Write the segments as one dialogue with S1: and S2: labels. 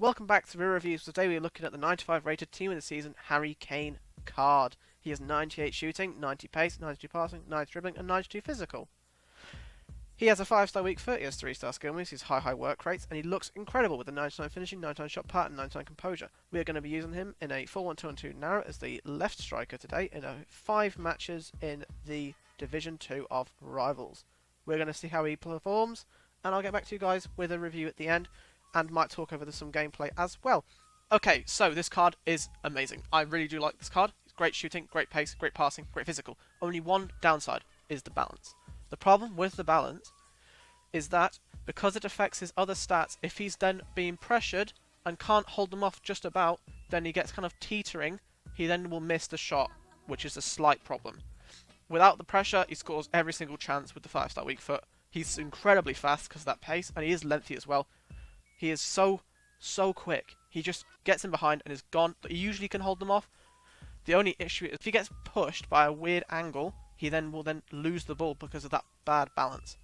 S1: Welcome back to Real Reviews. Today we're looking at the 95 rated team of the season, Harry Kane card. He has 98 shooting, 90 pace, 92 passing, 90 dribbling, and 92 physical. He has a 5-star weak foot, he has 3-star skill moves, he has high work rates, and he looks incredible with a 99 finishing, 99 shot pattern, 99 composure. We are going to be using him in a 4-1-2-1-2 narrow as the left striker today in 5 matches in the Division 2 of Rivals. We're going to see how he performs, and I'll get back to you guys with a review at the end, and might talk over some gameplay as well. Okay, so this card is amazing. I really do like this card. It's great shooting, great pace, great passing, great physical. Only one downside is the balance. The problem with the balance is that because it affects his other stats, if he's then being pressured and can't hold them off just about, then he gets kind of teetering. He then will miss the shot, which is a slight problem. Without the pressure, he scores every single chance with the 5-star weak foot. He's incredibly fast because of that pace, and he is lengthy as well. He is so quick. He just gets in behind and is gone. But he usually can hold them off. The only issue is if he gets pushed by a weird angle, he will lose the ball because of that bad balance.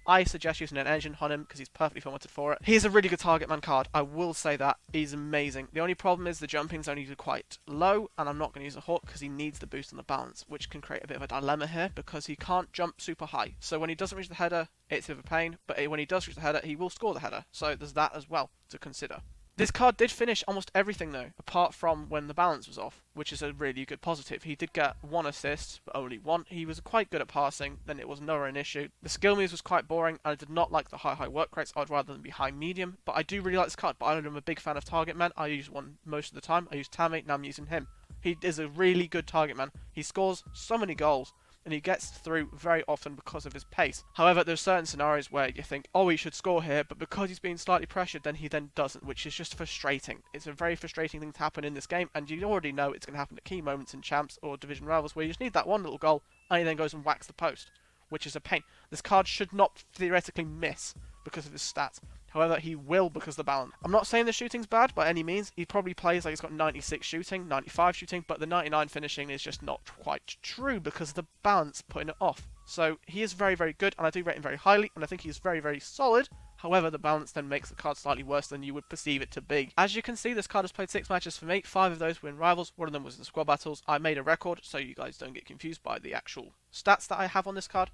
S1: I suggest using an engine on him because he's perfectly formatted for it. He's a really good target man card. I will say that. He's amazing. The only problem is the jumping's only quite low, and I'm not going to use a hook because he needs the boost on the balance, which can create a bit of a dilemma here because he can't jump super high. So when he doesn't reach the header, it's a bit of a pain, but when he does reach the header, he will score the header. So there's that as well to consider. This card did finish almost everything though, apart from when the balance was off, which is a really good positive. He did get 1 assist, but only 1. He was quite good at passing, then it was never an issue. The skill moves was quite boring, and I did not like the high work rates. I'd rather them be high medium, but I do really like this card, but I'm a big fan of target man. I use one most of the time. I use Tammy, now I'm using him. He is a really good target man. He scores so many goals, and he gets through very often because of his pace. However, there's certain scenarios where you think, oh, he should score here, but because he's being slightly pressured, then he doesn't, which is just frustrating. It's a very frustrating thing to happen in this game, and you already know it's going to happen at key moments in champs or division rivals where you just need that one little goal, and he then goes and whacks the post, which is a pain. This card should not theoretically miss because of his stats. However, he will because of the balance. I'm not saying the shooting's bad by any means. He probably plays like he's got 96 shooting, 95 shooting, but the 99 finishing is just not quite true because of the balance putting it off. So he is very good, and I do rate him very highly, and I think he's very solid. However, the balance then makes the card slightly worse than you would perceive it to be. As you can see, this card has played 6 matches for me. 5 of those were in Rivals. 1 of them was in the squad battles. I made a record, so you guys don't get confused by the actual stats that I have on this card.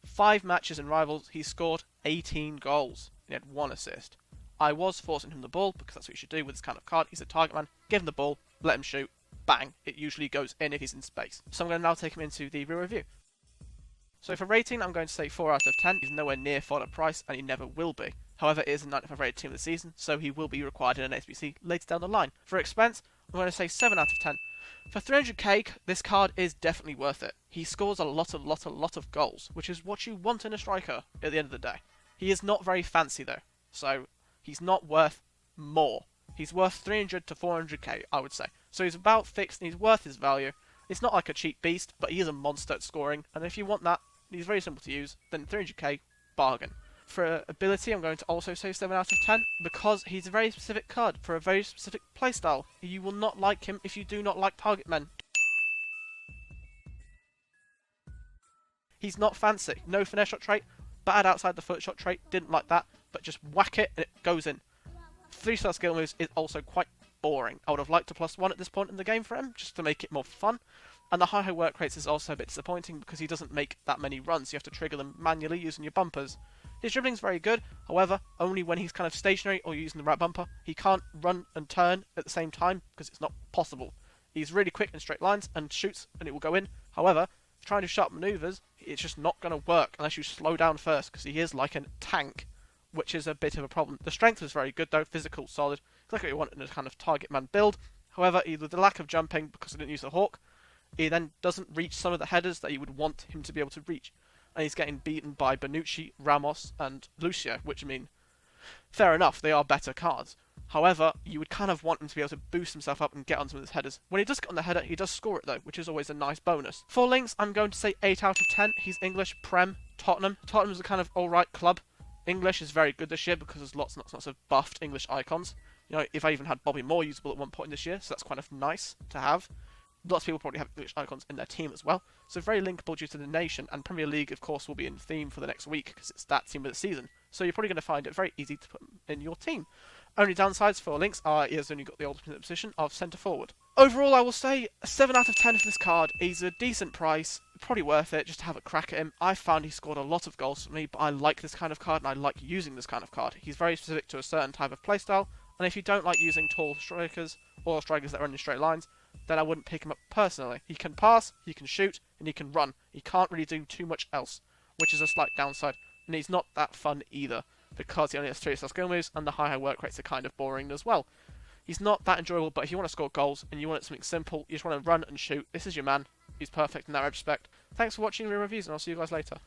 S1: 5 matches in Rivals, he scored 18 goals. He had 1 assist. I was forcing him the ball because that's what you should do with this kind of card. He's a target man. Give him the ball, let him shoot, bang. It usually goes in if he's in space. So I'm going to now take him into the real review. So for rating, I'm going to say 4 out of 10. He's nowhere near fodder price, and he never will be. However, it is a 95 rated team of the season, so he will be required in an SBC later down the line. For expense, I'm going to say 7 out of 10. For 300k, this card is definitely worth it. He scores a lot of goals, which is what you want in a striker at the end of the day. He is not very fancy though, so he's not worth more. He's worth 300 to 400k, I would say. So he's about fixed and he's worth his value. It's not like a cheap beast, but he is a monster at scoring, and if you want that, he's very simple to use, then 300k, bargain. For ability, I'm going to also say 7 out of 10, because he's a very specific card for a very specific playstyle. You will not like him if you do not like target men. He's not fancy. No finesse shot trait, bad outside the foot shot trait, didn't like that, but just whack it and it goes in. 3-star skill moves is also quite boring. I would have liked a +1 at this point in the game for him, just to make it more fun. And the high work rates is also a bit disappointing because he doesn't make that many runs. You have to trigger them manually using your bumpers. His dribbling's very good, however, only when he's kind of stationary or using the right bumper. He can't run and turn at the same time because it's not possible. He's really quick in straight lines and shoots and it will go in. However, trying to sharp maneuvers, it's just not going to work unless you slow down first because he is like a tank, which is a bit of a problem. The strength was very good though, physical, solid. It's like what you want in a kind of target man build. However, either the lack of jumping because I didn't use the hawk, he then doesn't reach some of the headers that you would want him to be able to reach. And he's getting beaten by Bonucci, Ramos and Lucio, which I mean, fair enough, they are better cards. However, you would kind of want him to be able to boost himself up and get on some of his headers. When he does get on the header, he does score it though, which is always a nice bonus. For links, I'm going to say 8 out of 10. He's English, Prem, Tottenham. Tottenham's a kind of alright club. English is very good this year because there's lots and lots of buffed English icons. You know, if I even had Bobby Moore usable at one point this year, so that's kind of nice to have. Lots of people probably have English icons in their team as well. So very linkable due to the nation, and Premier League, of course, will be in theme for the next week because it's that team of the season. So you're probably going to find it very easy to put in your team. Only downsides for Links are he has only got the ultimate position of centre forward. Overall, I will say a 7 out of 10 for this card. He's a decent price, probably worth it just to have a crack at him. I found he scored a lot of goals for me, but I like this kind of card and I like using this kind of card. He's very specific to a certain type of playstyle, and if you don't like using tall strikers or strikers that run in straight lines, then I wouldn't pick him up personally. He can pass, he can shoot, and he can run. He can't really do too much else, which is a slight downside. And he's not that fun either, because he only has 3-star skill moves, and the high work rates are kind of boring as well. He's not that enjoyable, but if you want to score goals and you want something simple, you just want to run and shoot, this is your man. He's perfect in that respect. Thanks for watching the reviews, and I'll see you guys later.